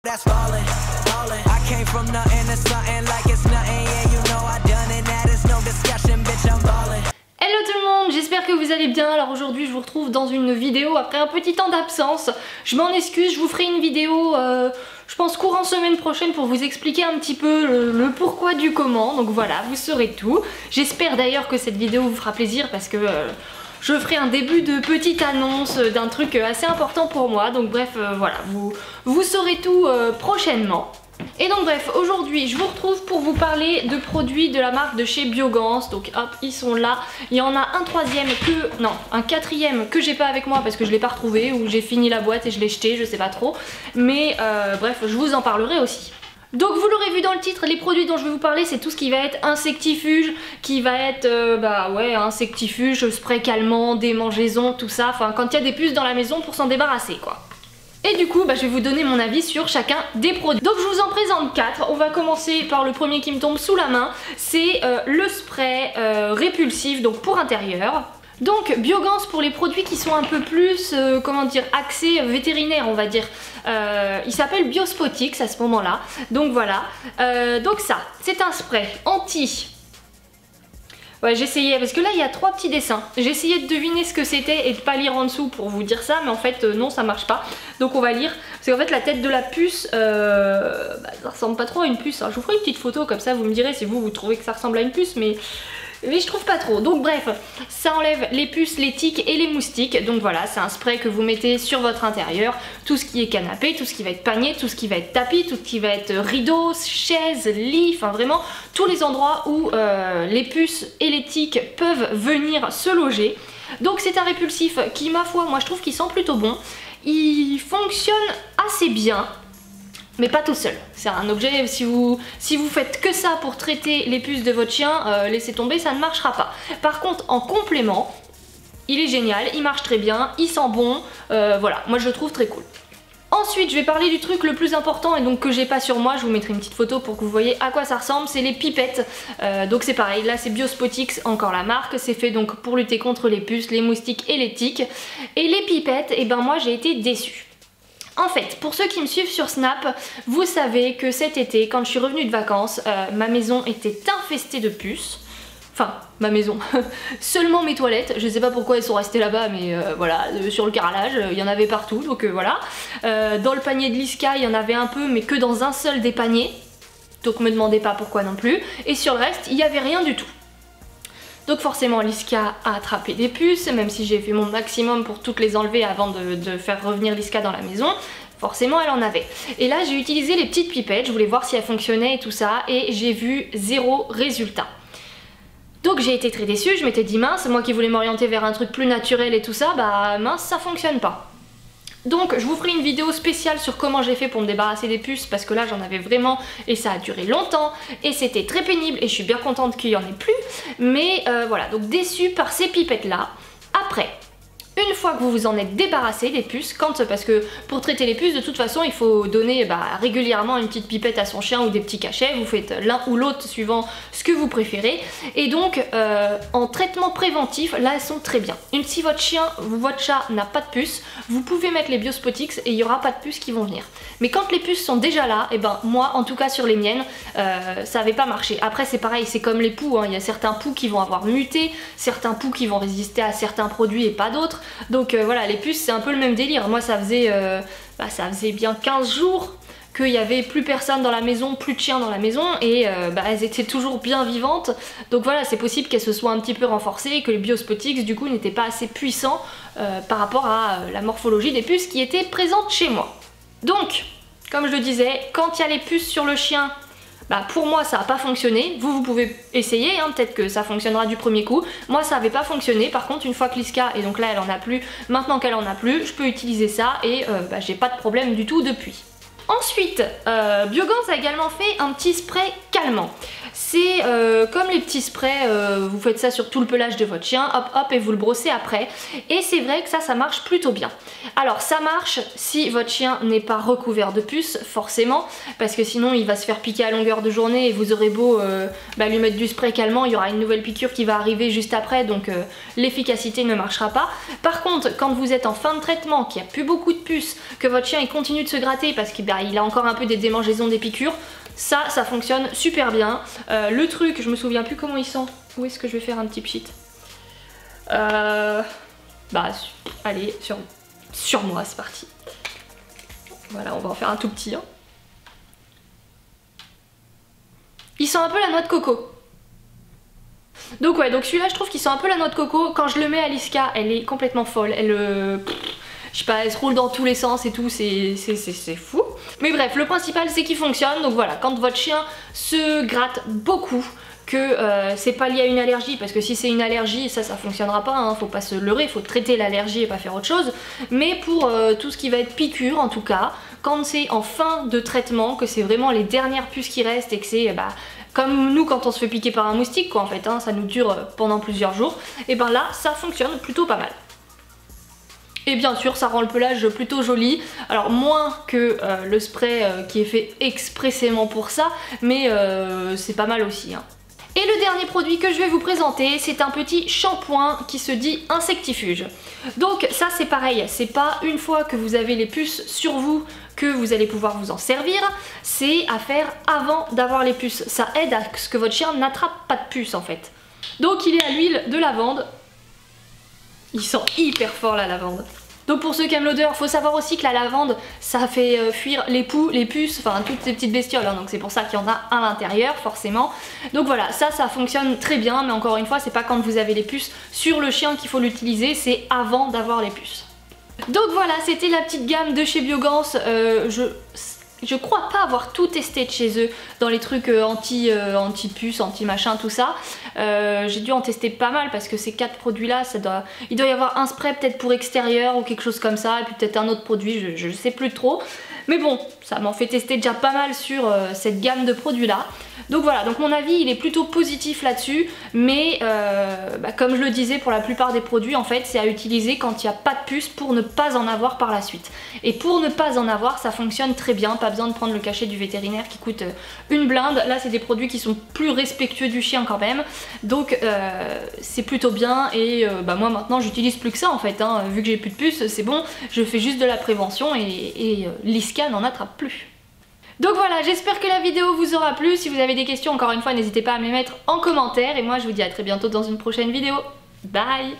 Hello tout le monde, j'espère que vous allez bien. Alors aujourd'hui je vous retrouve dans une vidéo après un petit temps d'absence. Je m'en excuse, je vous ferai une vidéo je pense courant semaine prochaine pour vous expliquer un petit peu le pourquoi du comment. Donc voilà, vous saurez tout. J'espère d'ailleurs que cette vidéo vous fera plaisir parce que je ferai un début de petite annonce d'un truc assez important pour moi. Donc bref, voilà, vous saurez tout prochainement. Et donc bref, aujourd'hui je vous retrouve pour vous parler de produits de la marque de chez Biogans. Donc hop, ils sont là. Il y en a un troisième que... non, un quatrième que j'ai pas avec moi parce que je l'ai pas retrouvé, ou j'ai fini la boîte et je l'ai jeté, je sais pas trop. Mais bref, je vous en parlerai aussi. Donc vous l'aurez vu dans le titre, les produits dont je vais vous parler c'est tout ce qui va être insectifuge, qui va être insectifuge, spray calmant, démangeaison, tout ça, enfin quand il y a des puces dans la maison pour s'en débarrasser quoi. Et du coup je vais vous donner mon avis sur chacun des produits. Donc je vous en présente 4, on va commencer par le premier qui me tombe sous la main, c'est le spray répulsif, donc pour intérieur. Donc Biogans pour les produits qui sont un peu plus, comment dire, axés vétérinaires on va dire. Il s'appelle Biospotix à ce moment là. Donc voilà, donc ça c'est un spray anti... Ouais, j'essayais, parce que là il y a 3 petits dessins. J'ai essayé de deviner ce que c'était et de pas lire en dessous pour vous dire ça, mais en fait non, ça marche pas. Donc on va lire, parce qu'en fait la tête de la puce, ça ressemble pas trop à une puce. Alors, je vous ferai une petite photo comme ça, vous me direz si vous trouvez que ça ressemble à une puce, mais je trouve pas trop. Donc bref, ça enlève les puces, les tiques et les moustiques. Donc voilà, c'est un spray que vous mettez sur votre intérieur. Tout ce qui est canapé, tout ce qui va être panier, tout ce qui va être tapis, tout ce qui va être rideau, chaise, lit, enfin vraiment tous les endroits où les puces et les tiques peuvent venir se loger. Donc c'est un répulsif qui, ma foi, moi je trouve qu'il sent plutôt bon. Il fonctionne assez bien, mais pas tout seul. C'est un objet, si vous faites que ça pour traiter les puces de votre chien, laissez tomber, ça ne marchera pas. Par contre, en complément, il est génial, il marche très bien, il sent bon, voilà, moi je le trouve très cool. Ensuite, je vais parler du truc le plus important et donc que j'ai pas sur moi, je vous mettrai une petite photo pour que vous voyez à quoi ça ressemble, c'est les pipettes. Donc c'est pareil, là c'est Biospotix, encore la marque, c'est fait donc pour lutter contre les puces, les moustiques et les tiques. Et les pipettes, et ben moi j'ai été déçue. En fait, pour ceux qui me suivent sur Snap, vous savez que cet été, quand je suis revenue de vacances, ma maison était infestée de puces. Enfin, ma maison. Seulement mes toilettes, je sais pas pourquoi elles sont restées là-bas, mais voilà, sur le carrelage, il y en avait partout, donc voilà. Dans le panier de Liska, il y en avait un peu, mais que dans un seul des paniers. Donc me demandez pas pourquoi non plus. Et sur le reste, il y avait rien du tout. Donc forcément Liska a attrapé des puces, même si j'ai fait mon maximum pour toutes les enlever avant de faire revenir Liska dans la maison. Forcément elle en avait. Et là j'ai utilisé les petites pipettes, je voulais voir si elles fonctionnaient et tout ça, et j'ai vu 0 résultat. Donc j'ai été très déçue, je m'étais dit mince, moi qui voulais m'orienter vers un truc plus naturel et tout ça, bah mince ça fonctionne pas. Donc je vous ferai une vidéo spéciale sur comment j'ai fait pour me débarrasser des puces parce que là j'en avais vraiment et ça a duré longtemps et c'était très pénible et je suis bien contente qu'il y en ait plus. Mais voilà, donc déçue par ces pipettes là. Après, une fois que vous vous en êtes débarrassé des puces, parce que pour traiter les puces de toute façon il faut donner régulièrement une petite pipette à son chien ou des petits cachets, vous faites l'un ou l'autre suivant ce que vous préférez. Et donc en traitement préventif, là elles sont très bien. Si votre chien ou votre chat n'a pas de puces, vous pouvez mettre les Biospotix et il n'y aura pas de puces qui vont venir. Mais quand les puces sont déjà là, et ben moi en tout cas sur les miennes, ça n'avait pas marché. Après c'est pareil, c'est comme les poux, hein. Il y a certains poux qui vont avoir muté, certains poux qui vont résister à certains produits et pas d'autres. Donc voilà, les puces c'est un peu le même délire. Moi ça faisait bien 15 jours qu'il n'y avait plus personne dans la maison, plus de chiens dans la maison et elles étaient toujours bien vivantes. Donc voilà, c'est possible qu'elles se soient un petit peu renforcées et que les Biospotix du coup n'étaient pas assez puissants par rapport à la morphologie des puces qui étaient présentes chez moi. Donc, comme je le disais, quand il y a les puces sur le chien, pour moi ça n'a pas fonctionné. Vous pouvez essayer, hein, peut-être que ça fonctionnera du premier coup. Moi ça n'avait pas fonctionné. Par contre une fois que Liska, et donc là elle en a plus, maintenant qu'elle en a plus, je peux utiliser ça et j'ai pas de problème du tout depuis. Ensuite, Biogans a également fait un petit spray calmant. c'est comme les petits sprays, vous faites ça sur tout le pelage de votre chien, hop hop, et vous le brossez après. Et c'est vrai que ça marche plutôt bien. Alors ça marche si votre chien n'est pas recouvert de puces, forcément, parce que sinon il va se faire piquer à longueur de journée et vous aurez beau lui mettre du spray calmant, il y aura une nouvelle piqûre qui va arriver juste après, donc l'efficacité ne marchera pas. Par contre, quand vous êtes en fin de traitement, qu'il n'y a plus beaucoup de puces, que votre chien il continue de se gratter parce qu'il a encore un peu des démangeaisons des piqûres, ça fonctionne super bien. Le truc, je me souviens plus comment il sent. Où est-ce que je vais faire un petit pchit? Allez, sur moi, c'est parti. Voilà, on va en faire un tout petit. Hein. Il sent un peu la noix de coco. Donc ouais, donc celui-là je trouve qu'il sent un peu la noix de coco. Quand je le mets à Liska, elle est complètement folle. Elle, je sais pas, elle se roule dans tous les sens et tout, c'est fou. Mais bref, le principal c'est qu'il fonctionne. Donc voilà, quand votre chien se gratte beaucoup, que c'est pas lié à une allergie, parce que si c'est une allergie, ça fonctionnera pas, hein, faut pas se leurrer, faut traiter l'allergie et pas faire autre chose. Mais pour tout ce qui va être piqûre en tout cas, quand c'est en fin de traitement, que c'est vraiment les dernières puces qui restent et que c'est comme nous quand on se fait piquer par un moustique quoi en fait, hein, ça nous dure pendant plusieurs jours, et ben là ça fonctionne plutôt pas mal. Et bien sûr ça rend le pelage plutôt joli, alors moins que le spray qui est fait expressément pour ça, mais c'est pas mal aussi. Hein. Et le dernier produit que je vais vous présenter, c'est un petit shampoing qui se dit insectifuge. Donc ça c'est pareil, c'est pas une fois que vous avez les puces sur vous que vous allez pouvoir vous en servir, c'est à faire avant d'avoir les puces. Ça aide à ce que votre chien n'attrape pas de puces en fait. Donc il est à l'huile de lavande. Il sent hyper fort la lavande. Donc pour ceux qui aiment l'odeur, faut savoir aussi que la lavande ça fait fuir les poux, les puces, enfin toutes ces petites bestioles, hein, donc c'est pour ça qu'il y en a à l'intérieur forcément. Donc voilà, ça fonctionne très bien, mais encore une fois c'est pas quand vous avez les puces sur le chien qu'il faut l'utiliser, c'est avant d'avoir les puces. Donc voilà, c'était la petite gamme de chez Biogans. Je crois pas avoir tout testé de chez eux dans les trucs anti-puces, anti-machin, tout ça. J'ai dû en tester pas mal parce que ces 4 produits là, il doit y avoir un spray peut-être pour extérieur ou quelque chose comme ça, et puis peut-être un autre produit, je sais plus trop. Mais bon, ça m'en fait tester déjà pas mal sur cette gamme de produits là. Donc voilà, donc mon avis il est plutôt positif là-dessus, mais comme je le disais, pour la plupart des produits en fait c'est à utiliser quand il n'y a pas de puce pour ne pas en avoir par la suite. Et pour ne pas en avoir, ça fonctionne très bien, pas besoin de prendre le cachet du vétérinaire qui coûte une blinde. Là c'est des produits qui sont plus respectueux du chien quand même, donc c'est plutôt bien. Et moi maintenant j'utilise plus que ça en fait, hein. Vu que j'ai plus de puce, c'est bon, je fais juste de la prévention et Liska n'en attrape plus. Donc voilà, j'espère que la vidéo vous aura plu. Si vous avez des questions, encore une fois, n'hésitez pas à me les mettre en commentaire. Et moi, je vous dis à très bientôt dans une prochaine vidéo. Bye!